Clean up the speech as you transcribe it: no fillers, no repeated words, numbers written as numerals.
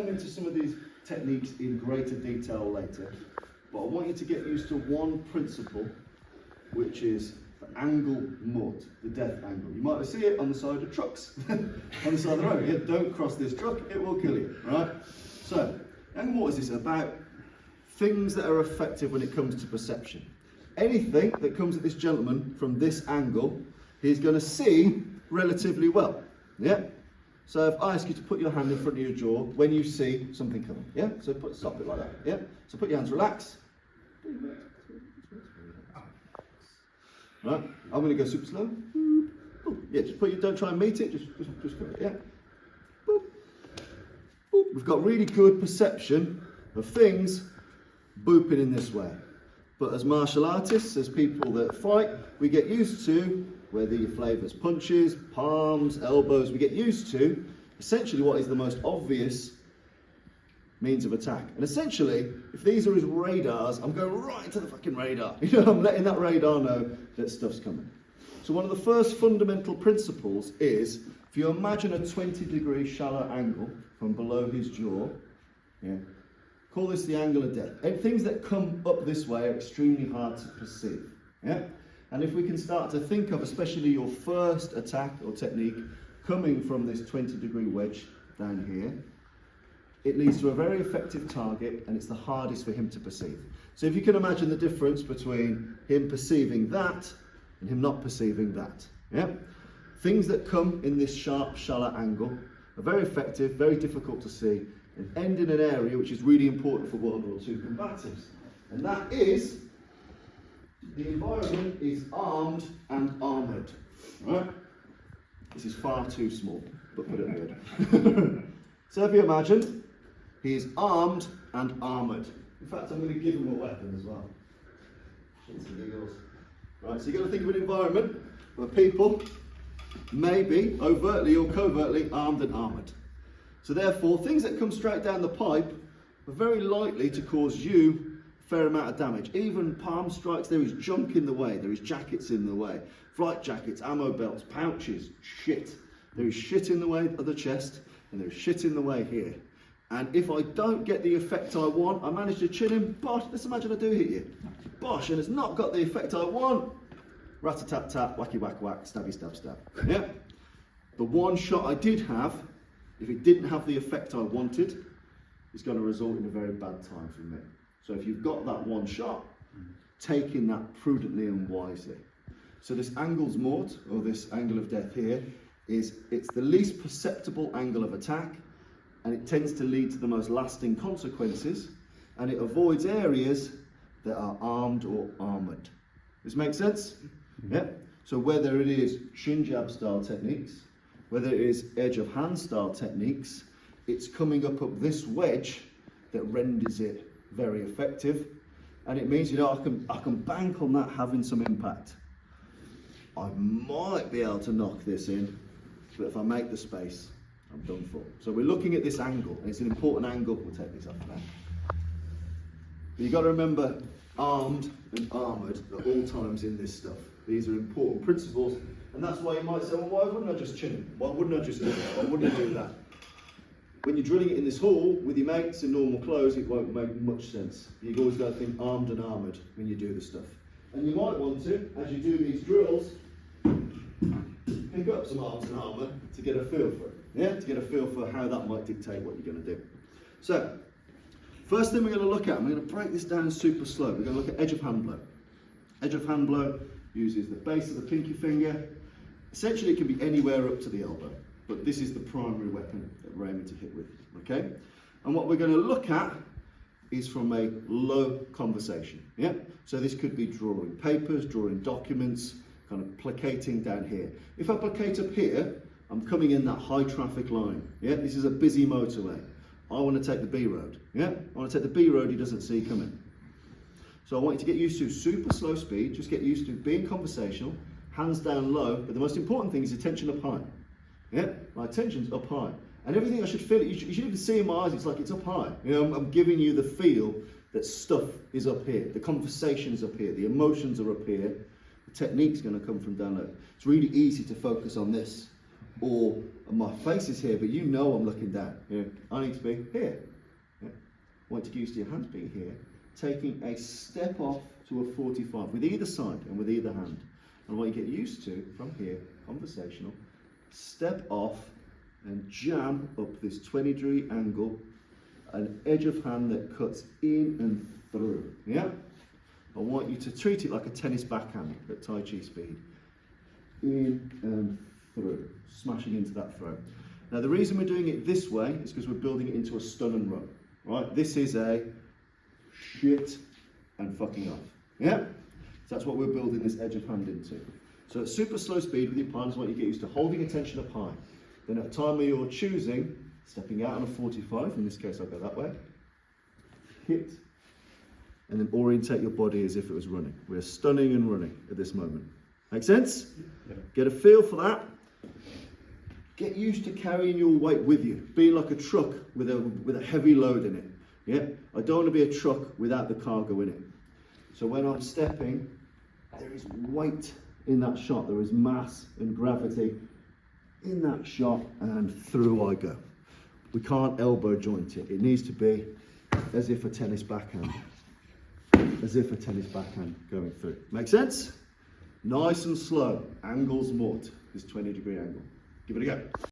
Into some of these techniques in greater detail later, but I want you to get used to one principle, which is the angle mort, the death angle. You might see it on the side of trucks, on the side of the road. Yeah, don't cross this truck, it will kill you, right? So, angle mort is this about things that are effective when it comes to perception. Anything that comes at this gentleman from this angle, he's going to see relatively well, yeah? So if I ask you to put your hand in front of your jaw when you see something coming, yeah? So stop it like that, yeah? So put your hands, relax. Right, I'm going to go super slow. Yeah, just put your, don't try and meet it, just go, yeah? Boop. Boop. We've got really good perception of things booping in this way. But as martial artists, as people that fight, we get used to, whether you flavours punches, palms, elbows, we get used to essentially what is the most obvious means of attack. And essentially, if these are his radars, I'm going right into the fucking radar. You know, I'm letting that radar know that stuff's coming. So one of the first fundamental principles is, if you imagine a 20-degree shallow angle from below his jaw, yeah, call this the angle of death. And things that come up this way are extremely hard to perceive. Yeah? And if we can start to think of, especially your first attack or technique, coming from this 20-degree wedge down here, it leads to a very effective target, and it's the hardest for him to perceive. So if you can imagine the difference between him perceiving that and him not perceiving that. Yeah? Things that come in this sharp, shallow angle are very effective, very difficult to see, and end in an area which is really important for World War II combatives. And that is, the environment is armed and armoured, right? This is far too small, but put it weird. So if you imagine, he is armed and armoured. In fact, I'm going to give him a weapon as well. Right, so you've got to think of an environment where people may be overtly or covertly armed and armoured. So therefore, things that come straight down the pipe are very likely to cause you fair amount of damage. Even palm strikes, there is junk in the way, there is jackets in the way, flight jackets, ammo belts, pouches, shit. There is shit in the way of the chest, and there is shit in the way here. And if I don't get the effect I want, I manage to chin him, bosh, let's imagine I do hit you. Bosh, and it's not got the effect I want. Rat-a-tat-tat, whacky-whack-whack, stabby-stab-stab. Yeah? The one shot I did have, if it didn't have the effect I wanted, it's going to result in a very bad time for me. So if you've got that one shot, taking that prudently and wisely. So this angle's mort, or this angle of death here, it's the least perceptible angle of attack, and it tends to lead to the most lasting consequences, and it avoids areas that are armed or armoured. Does this make sense? Yeah. So whether it is shin jab style techniques, whether it is edge of hand style techniques, it's coming up this wedge that renders it very effective, and it means, you know, I can bank on that having some impact. I might be able to knock this in, but if I make the space, I'm done for. So we're looking at this angle, and it's an important angle. We'll take this off now. But you've got to remember, armed and armoured at all times in this stuff. These are important principles, and that's why you might say, well, why wouldn't I just chin him? Why wouldn't I just do that? Why wouldn't I do that? When you're drilling it in this hall with your mates in normal clothes, it won't make much sense. You've always got to think armed and armoured when you do this stuff. And you might want to, as you do these drills, pick up some arms and armour to get a feel for it. Yeah, to get a feel for how that might dictate what you're going to do. So, first thing we're going to look at, I'm going to break this down super slow. We're going to look at edge of hand blow. Edge of hand blow uses the base of the pinky finger. Essentially, it can be anywhere up to the elbow, but this is the primary weapon that we're aiming to hit with, okay? And what we're going to look at is from a low conversation, yeah? So this could be drawing papers, drawing documents, kind of placating down here. If I placate up here, I'm coming in that high traffic line, yeah? This is a busy motorway. I want to take the B road, yeah? I want to take the B road he doesn't see coming. So I want you to get used to super slow speed, just get used to being conversational, hands down low, but the most important thing is attention up high. Yeah, my attention's up high. And everything I should feel, you should even see in my eyes, it's like it's up high. You know, I'm giving you the feel that stuff is up here, the conversation's up here, the emotions are up here, the technique's going to come from down low. It's really easy to focus on this. or my face is here, but you know I'm looking down. Yeah. I need to be here. Yeah. I want to get used to your hands being here, taking a step off to a 45 with either side and with either hand. And what you get used to from here, conversational, step off and jam up this 20-degree angle, an edge of hand that cuts in and through. Yeah? I want you to treat it like a tennis backhand at Tai Chi speed. In and through, smashing into that throw. Now the reason we're doing it this way is because we're building it into a stun and run. Right? This is a shit and fucking off. Yeah? So that's what we're building this edge of hand into. So at super slow speed with your partners, what you get used to holding attention up high. Then at a time where you're choosing, stepping out on a 45, in this case I'll go that way, hit, and then orientate your body as if it was running. We're stunning and running at this moment. Make sense? Yeah. Get a feel for that. Get used to carrying your weight with you, being like a truck with a heavy load in it. Yeah? I don't want to be a truck without the cargo in it. So when I'm stepping, there is weight in that shot. There is mass and gravity in that shot, and through I go. We can't elbow joint it. It needs to be as if a tennis backhand. As if a tennis backhand going through. Make sense? Nice and slow. Angles mort. This 20-degree angle. Give it a go.